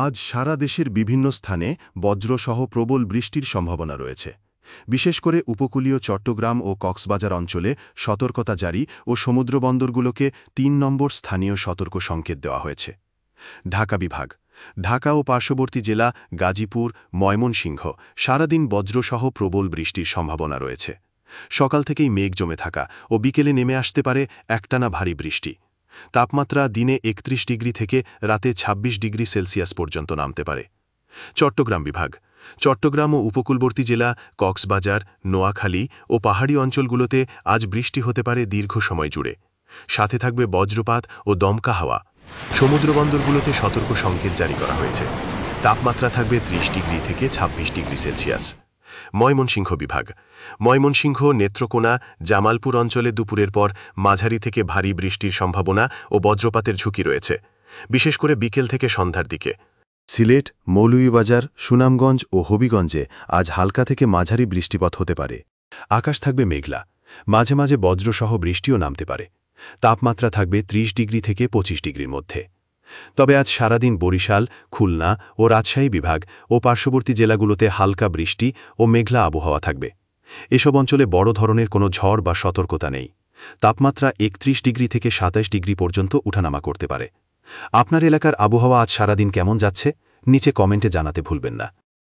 আজ সারা দেশের বিভিন্ন স্থানে বজ্রসহ প্রবল বৃষ্টির সম্ভাবনা রয়েছে। বিশেষ করে উপকূলীয় চট্টগ্রাম ও কক্সবাজার অঞ্চলে সতর্কতা জারি ও সমুদ্রবন্দরগুলোকে ৩ নম্বর স্থানীয় সতর্ক সংকেত দেওয়া হয়েছে। ঢাকা বিভাগ, ঢাকা ও পার্শ্ববর্তী জেলা গাজীপুর, ময়মনসিংহ সারাদিন বজ্রসহ প্রবল বৃষ্টির সম্ভাবনা রয়েছে। সকাল থেকেই মেঘ জমে থাকা ও বিকেলে নেমে আসতে পারে একটানা ভারী বৃষ্টি। তাপমাত্রা দিনে ৩১ ডিগ্রি থেকে রাতে ২৬ ডিগ্রি সেলসিয়াস পর্যন্ত নামতে পারে। চট্টগ্রাম বিভাগ, চট্টগ্রাম ও উপকূলবর্তী জেলা কক্সবাজার, নোয়াখালী ও পাহাড়ি অঞ্চলগুলোতে আজ বৃষ্টি হতে পারে দীর্ঘ সময় জুড়ে। সাথে থাকবে বজ্রপাত ও দমকা হাওয়া। সমুদ্রবন্দরগুলোতে সতর্ক সংকেত জারি করা হয়েছে। তাপমাত্রা থাকবে ৩০ ডিগ্রি থেকে ২৬ ডিগ্রি সেলসিয়াস। ময়মনসিংহ বিভাগ, ময়মনসিংহ, নেত্রকোনা, জামালপুর অঞ্চলে দুপুরের পর মাঝারি থেকে ভারী বৃষ্টির সম্ভাবনা ও বজ্রপাতের ঝুঁকি রয়েছে, বিশেষ করে বিকেল থেকে সন্ধ্যার দিকে। সিলেট, মৌলভীবাজার, সুনামগঞ্জ ও হবিগঞ্জে আজ হালকা থেকে মাঝারি বৃষ্টিপাত হতে পারে। আকাশ থাকবে মেঘলা, মাঝে মাঝে বজ্রসহ বৃষ্টিও নামতে পারে। তাপমাত্রা থাকবে ৩০ ডিগ্রি থেকে ২৫ ডিগ্রির মধ্যে। তবে আজ সারাদিন বরিশাল, খুলনা ও রাজশাহী বিভাগ ও পার্শ্ববর্তী জেলাগুলোতে হালকা বৃষ্টি ও মেঘলা আবহাওয়া থাকবে। এসব অঞ্চলে বড় ধরনের কোনো ঝড় বা সতর্কতা নেই। তাপমাত্রা ৩১ ডিগ্রি থেকে ২৭ ডিগ্রি পর্যন্ত উঠানামা করতে পারে। আপনার এলাকার আবহাওয়া আজ সারাদিন কেমন যাচ্ছে নিচে কমেন্টে জানাতে ভুলবেন না।